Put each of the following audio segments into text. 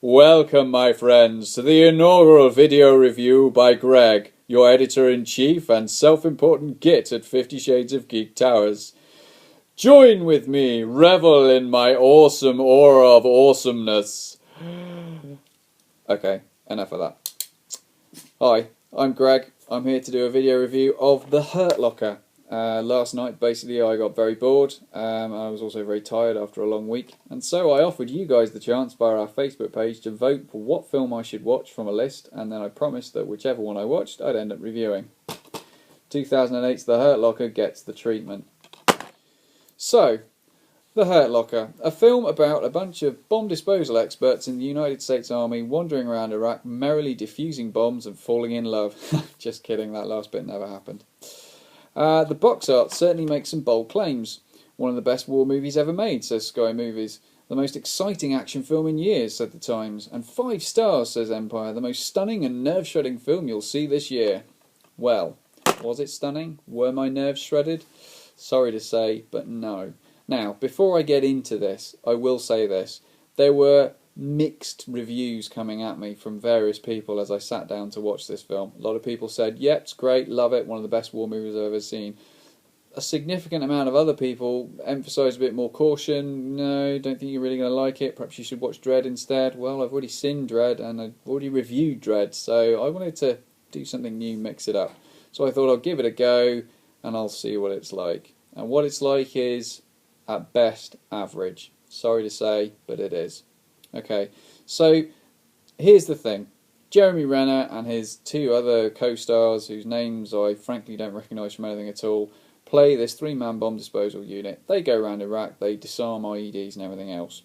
Welcome, my friends, to the inaugural video review by Greg, your editor-in-chief and self-important git at 50 Shades of Geek Towers. Join with me, revel in my awesome aura of awesomeness. Okay, enough of that. Hi, I'm Greg. I'm here to do a video review of The Hurt Locker. Last night, basically, I got very bored. I was also very tired after a long week. And so I offered you guys the chance via our Facebook page to vote for what film I should watch from a list, and then I promised that whichever one I watched, I'd end up reviewing. 2008's The Hurt Locker gets the treatment. So, The Hurt Locker, a film about a bunch of bomb disposal experts in the United States Army wandering around Iraq, merrily defusing bombs and falling in love. Just kidding, that last bit never happened. The box art certainly makes some bold claims. One of the best war movies ever made, says Sky Movies. The most exciting action film in years, said The Times. And 5 stars, says Empire. The most stunning and nerve-shredding film you'll see this year. Well, was it stunning? Were my nerves shredded? Sorry to say, but no. Now, before I get into this, I will say this. There were mixed reviews coming at me from various people as I sat down to watch this film. A lot of people said, yep, it's great, love it, one of the best war movies I've ever seen. A significant amount of other people emphasised a bit more caution. No, don't think you're really going to like it. Perhaps you should watch Dredd instead. Well, I've already seen Dredd and I've already reviewed Dredd, so I wanted to do something new, mix it up. So I thought I'll give it a go and I'll see what it's like. And what it's like is, at best, average. Sorry to say, but it is. Okay, so here's the thing. Jeremy Renner and his 2 other co-stars, whose names I frankly don't recognise from anything at all, play this 3-man bomb disposal unit. They go around Iraq, they disarm IEDs and everything else.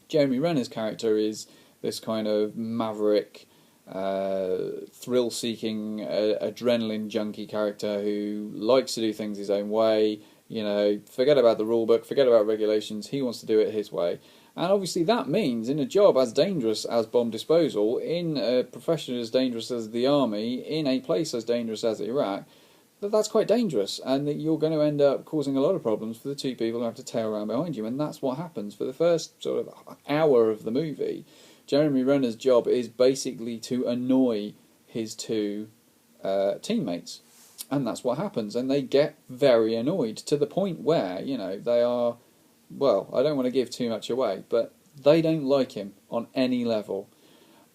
Jeremy Renner's character is this kind of maverick, thrill-seeking, adrenaline junkie character who likes to do things his own way. You know, forget about the rule book, forget about regulations, he wants to do it his way. And obviously that means, in a job as dangerous as bomb disposal, in a profession as dangerous as the army, in a place as dangerous as Iraq, that's quite dangerous, and that you're going to end up causing a lot of problems for the 2 people who have to tail around behind you, and that's what happens for the first sort of hour of the movie. Jeremy Renner's job is basically to annoy his 2 teammates, and that's what happens, and they get very annoyed, to the point where, you know, they are... Well, I don't want to give too much away, but they don't like him on any level.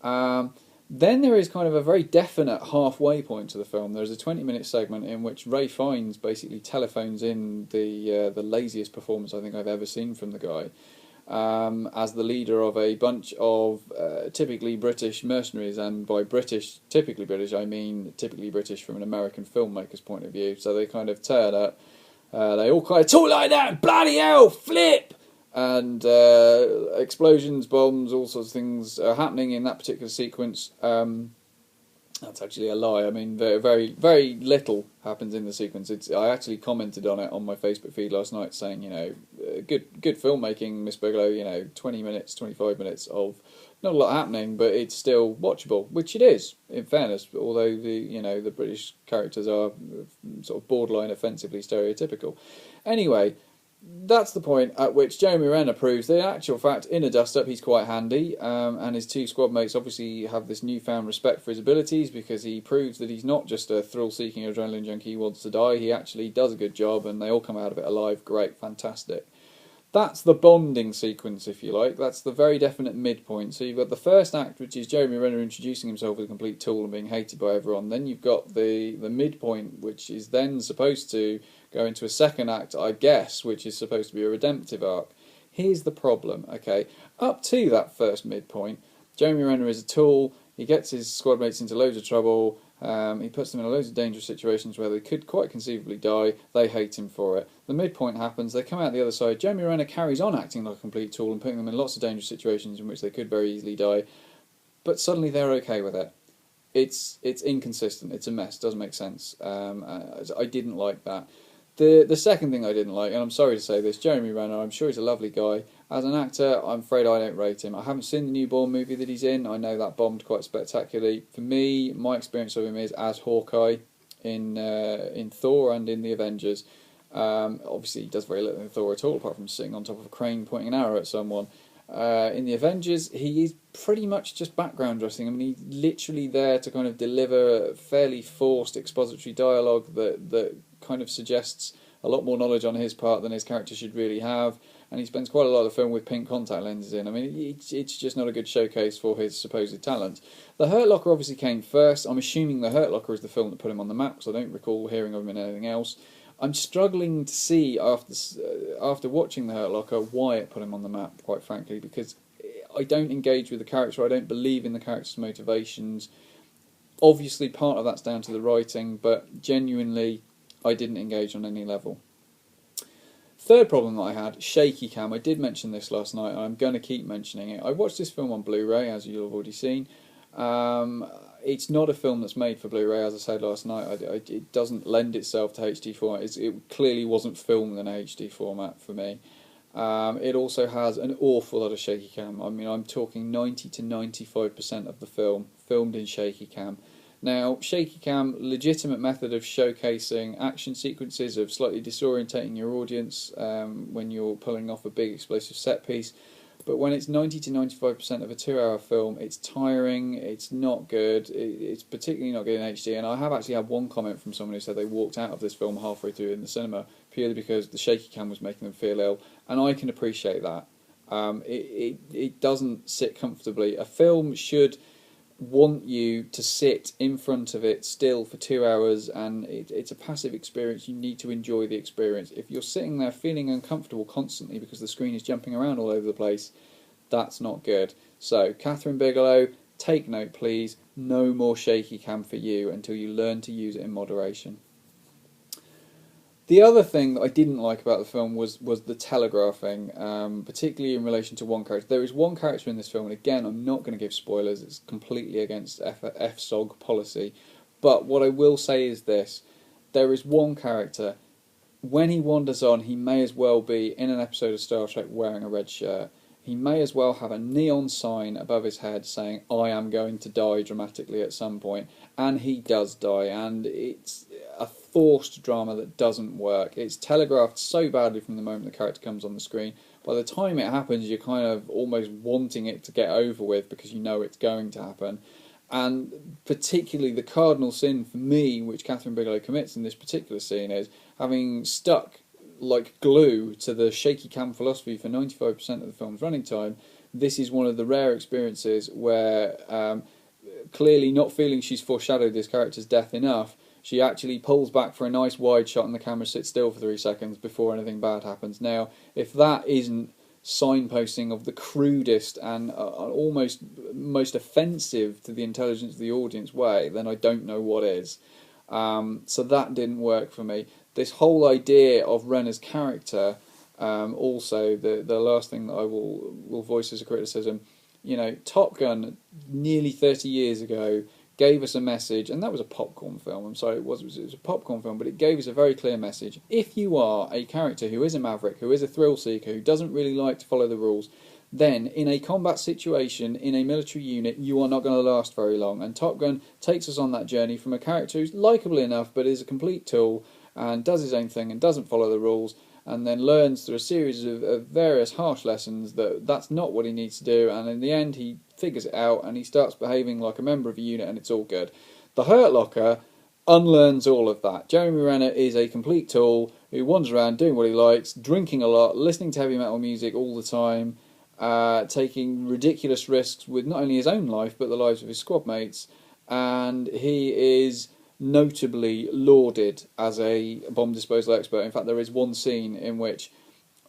Then there is kind of a very definite halfway point to the film. There's a 20-minute segment in which Ray Fiennes basically telephones in the laziest performance I think I've ever seen from the guy, as the leader of a bunch of typically British mercenaries, and by British, typically British, I mean typically British from an American filmmaker's point of view. So they kind of turn up. They all kind of talk like that, bloody hell, flip! And explosions, bombs, all sorts of things are happening in that particular sequence. That's actually a lie. I mean, very, very little happens in the sequence. I actually commented on it on my Facebook feed last night, saying, you know, good filmmaking, Miss Bigelow. You know, 20 minutes, 25 minutes of not a lot happening, but it's still watchable, which it is, in fairness. Although the British characters are sort of borderline offensively stereotypical. Anyway, that's the point at which Jeremy Renner proves that in actual fact, in a dust-up, he's quite handy, and his 2 squad mates obviously have this newfound respect for his abilities, because he proves that he's not just a thrill-seeking adrenaline junkie who wants to die. He actually does a good job, and they all come out of it alive. Great, fantastic. That's the bonding sequence, if you like. That's the very definite midpoint. So you've got the first act, which is Jeremy Renner introducing himself as a complete tool and being hated by everyone. Then you've got the midpoint, which is then supposed to go into a second act, I guess, which is supposed to be a redemptive arc. Here's the problem, okay? Up to that first midpoint, Jeremy Renner is a tool. He gets his squad mates into loads of trouble. He puts them in loads of dangerous situations where they could quite conceivably die. They hate him for it. The midpoint happens. They come out the other side. Jeremy Renner carries on acting like a complete tool and putting them in lots of dangerous situations in which they could very easily die. But suddenly they're okay with it. It's inconsistent. It's a mess. Doesn't make sense. I didn't like that. The second thing I didn't like, and I'm sorry to say this, Jeremy Renner, I'm sure he's a lovely guy. As an actor, I'm afraid I don't rate him. I haven't seen the new Bourne movie that he's in. I know that bombed quite spectacularly. For me, my experience of him is as Hawkeye in Thor and in the Avengers. Obviously, he does very little in Thor at all, apart from sitting on top of a crane pointing an arrow at someone. In the Avengers, he is pretty much just background dressing. I mean, he's literally there to kind of deliver fairly forced expository dialogue that kind of suggests a lot more knowledge on his part than his character should really have. And he spends quite a lot of the film with pink contact lenses in. I mean, it's just not a good showcase for his supposed talent. The Hurt Locker obviously came first. I'm assuming The Hurt Locker is the film that put him on the map, because I don't recall hearing of him in anything else. I'm struggling to see after watching The Hurt Locker why it put him on the map, quite frankly, because I don't engage with the character. I don't believe in the character's motivations. Obviously, part of that's down to the writing, but genuinely, I didn't engage on any level. Third problem that I had, shaky cam. I did mention this last night, and I'm going to keep mentioning it. I watched this film on Blu-ray, as you'll have already seen. It's not a film that's made for Blu-ray, as I said last night. It doesn't lend itself to HD format. It clearly wasn't filmed in a HD format for me. It also has an awful lot of shaky cam. I mean, I'm talking 90 to 95% of the film filmed in shaky cam. Now, shaky cam, legitimate method of showcasing action sequences, of slightly disorientating your audience when you're pulling off a big explosive set piece. But when it's 90 to 95% of a 2-hour film, it's tiring, it's not good, it's particularly not good in HD. And I have actually had one comment from someone who said they walked out of this film halfway through in the cinema purely because the shaky cam was making them feel ill. And I can appreciate that. It doesn't sit comfortably. A film should want you to sit in front of it still for 2 hours, and it's a passive experience. You need to enjoy the experience. If you're sitting there feeling uncomfortable constantly because the screen is jumping around all over the place, that's not good. So, Catherine Bigelow, take note please. No more shaky cam for you until you learn to use it in moderation. The other thing that I didn't like about the film was the telegraphing, particularly in relation to one character. There is one character in this film, and again, I'm not going to give spoilers, it's completely against FSOG policy, but what I will say is this: there is one character, when he wanders on, he may as well be in an episode of Star Trek wearing a red shirt. He may as well have a neon sign above his head saying, "I am going to die," dramatically at some point, and he does die, and it's a forced drama that doesn't work. It's telegraphed so badly from the moment the character comes on the screen. By the time it happens, you're kind of almost wanting it to get over with because you know it's going to happen. And particularly the cardinal sin for me, which Catherine Bigelow commits in this particular scene, is having stuck like glue to the shaky cam philosophy for 95% of the film's running time. This is one of the rare experiences where, clearly not feeling she's foreshadowed this character's death enough, she actually pulls back for a nice wide shot and the camera sits still for 3 seconds before anything bad happens. Now, if that isn't signposting of the crudest and almost most offensive to the intelligence of the audience way, then I don't know what is. So that didn't work for me. This whole idea of Renner's character, also, the last thing that I will voice as a criticism, you know, Top Gun, nearly 30 years ago, gave us a message, and that was a popcorn film. I'm sorry, it was a popcorn film, but it gave us a very clear message. If you are a character who is a maverick, who is a thrill seeker, who doesn't really like to follow the rules, then in a combat situation, in a military unit, you are not going to last very long. And Top Gun takes us on that journey from a character who's likeable enough, but is a complete tool, and does his own thing, and doesn't follow the rules, and then learns through a series of various harsh lessons that that's not what he needs to do, and in the end he figures it out and he starts behaving like a member of a unit, and it's all good. The Hurt Locker unlearns all of that. Jeremy Renner is a complete tool who wanders around doing what he likes, drinking a lot, listening to heavy metal music all the time, taking ridiculous risks with not only his own life but the lives of his squad mates, and he is notably lauded as a bomb disposal expert. In fact, there is one scene in which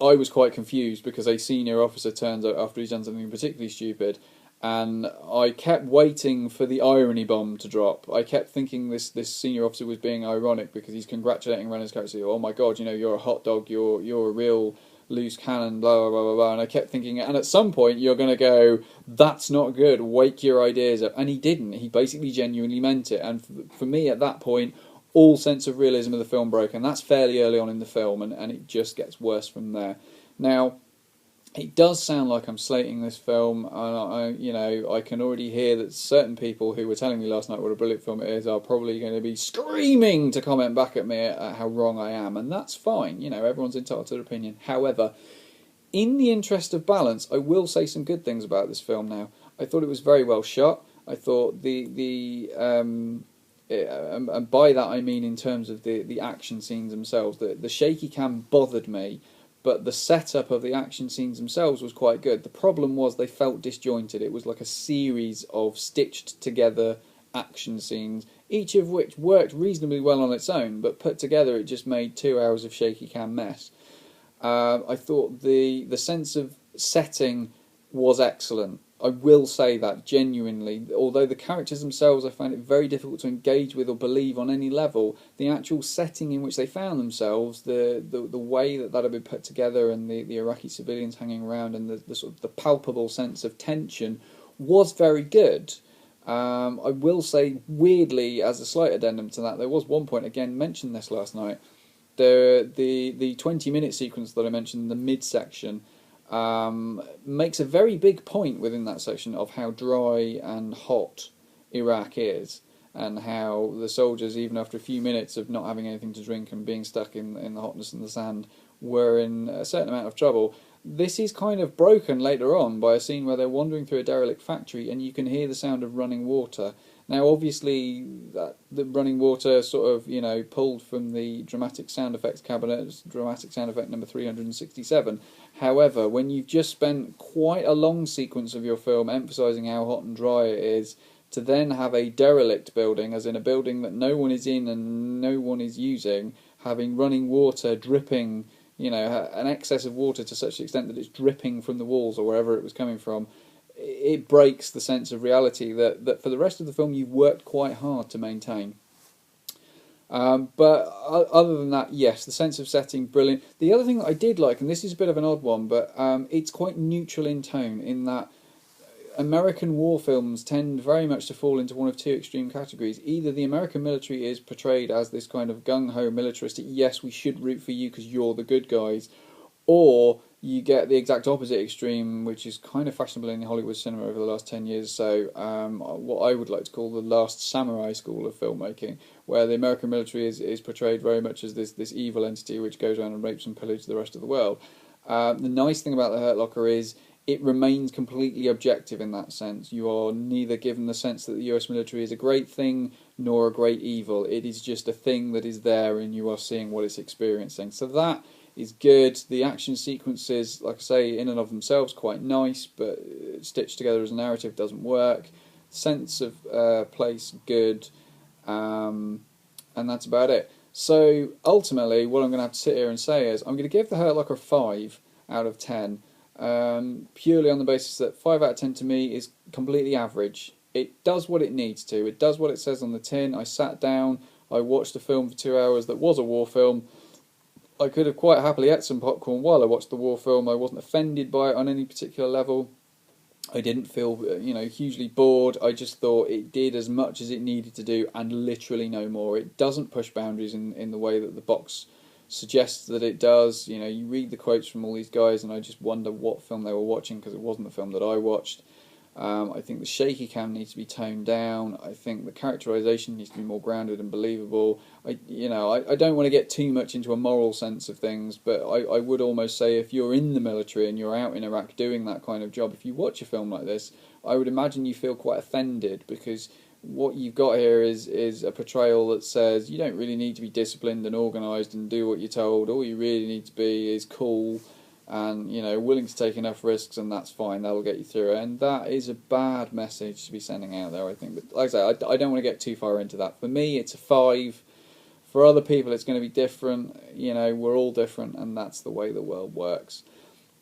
I was quite confused because a senior officer turns out after he's done something particularly stupid, and I kept waiting for the irony bomb to drop. I kept thinking this senior officer was being ironic because he's congratulating Renner's character. Oh my God, you know, you're a hot dog, you're a real loose cannon, blah, blah, blah, blah, blah. And I kept thinking, and at some point you're going to go, that's not good, wake your ideas up. And he didn't. He basically genuinely meant it. And for me, at that point, all sense of realism of the film broke. And that's fairly early on in the film, and it just gets worse from there. Now, it does sound like I'm slating this film, and I can already hear that certain people who were telling me last night what a brilliant film it is are probably going to be screaming to comment back at me at how wrong I am, and that's fine. You know, everyone's entitled to their opinion. However, In the interest of balance, I will say some good things about this film now. I thought it was very well shot. I thought and by that I mean in terms of the action scenes themselves. The shaky cam bothered me, but the setup of the action scenes themselves was quite good. The problem was they felt disjointed. It was like a series of stitched together action scenes, each of which worked reasonably well on its own, but put together it just made 2 hours of shaky cam mess. I thought the sense of setting was excellent. I will say that genuinely. Although the characters themselves I found it very difficult to engage with or believe on any level, the actual setting in which they found themselves, the way that had been put together, and the Iraqi civilians hanging around, and the sort of the palpable sense of tension was very good. I will say, weirdly, as a slight addendum to that, there was one point, again, mentioned this last night, the 20-minute sequence that I mentioned in the midsection makes a very big point within that section of how dry and hot Iraq is, and how the soldiers, even after a few minutes of not having anything to drink and being stuck in the hotness and the sand, were in a certain amount of trouble. This is kind of broken later on by a scene where they're wandering through a derelict factory and you can hear the sound of running water. Now, obviously, the running water sort of, pulled from the dramatic sound effects cabinet, dramatic sound effect number 367. However, when you've just spent quite a long sequence of your film emphasising how hot and dry it is, to then have a derelict building, as in a building that no one is in and no one is using, having running water dripping, an excess of water to such an extent that it's dripping from the walls or wherever it was coming from, it breaks the sense of reality that for the rest of the film you've worked quite hard to maintain. But other than that, yes, the sense of setting, brilliant. The other thing that I did like, and this is a bit of an odd one, but it's quite neutral in tone, in that American war films tend very much to fall into one of two extreme categories. Either the American military is portrayed as this kind of gung-ho militaristic, yes, we should root for you because you're the good guys, or you get the exact opposite extreme, which is kind of fashionable in Hollywood cinema over the last 10 years. So what I would like to call the last samurai school of filmmaking, where the American military is portrayed very much as this evil entity which goes around and rapes and pillages the rest of the world. The nice thing about The Hurt Locker is it remains completely objective in that sense. You are neither given the sense that the US military is a great thing nor a great evil. It is just a thing that is there and you are seeing what it's experiencing. So that is good. The action sequences, like I say, in and of themselves quite nice, but stitched together as a narrative doesn't work. Sense of place, good, and that's about it. So ultimately, what I'm going to have to sit here and say is I'm going to give The Hurt Locker a 5 out of 10, purely on the basis that 5 out of 10 to me is completely average. It does what it needs to. It does what it says on the tin. I sat down, I watched a film for 2 hours that was a war film. I could have quite happily ate some popcorn while I watched the war film. I wasn't offended by it on any particular level. I didn't feel, hugely bored. I just thought it did as much as it needed to do and literally no more. It doesn't push boundaries in the way that the box suggests that it does. You read the quotes from all these guys and I just wonder what film they were watching, because it wasn't the film that I watched. I think the shaky cam needs to be toned down. I think the characterization needs to be more grounded and believable. I don't want to get too much into a moral sense of things, but I would almost say if you're in the military and you're out in Iraq doing that kind of job, if you watch a film like this, I would imagine you feel quite offended, because what you've got here is a portrayal that says you don't really need to be disciplined and organised and do what you're told. All you really need to be is cool and willing to take enough risks, and that's fine, that'll get you through it. And that is a bad message to be sending out there, I think. But like I say, I don't want to get too far into that. For me, it's a 5. For other people, it's going to be different. We're all different, and that's the way the world works.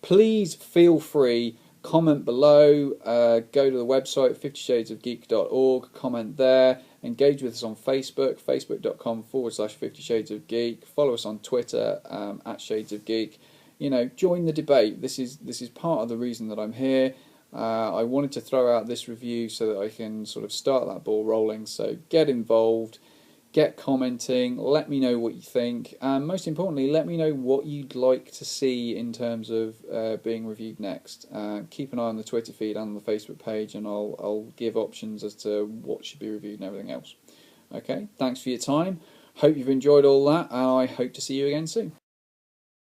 Please feel free, comment below, go to the website, 50shadesofgeek.org, comment there, engage with us on Facebook, facebook.com/50 Shades of Geek, follow us on Twitter, @Shades of Geek. Join the debate. This is part of the reason that I'm here. I wanted to throw out this review so that I can sort of start that ball rolling. So get involved, get commenting, let me know what you think, and most importantly, let me know what you'd like to see in terms of being reviewed next. Keep an eye on the Twitter feed and the Facebook page, and I'll give options as to what should be reviewed and everything else. Okay, thanks for your time. Hope you've enjoyed all that, and I hope to see you again soon.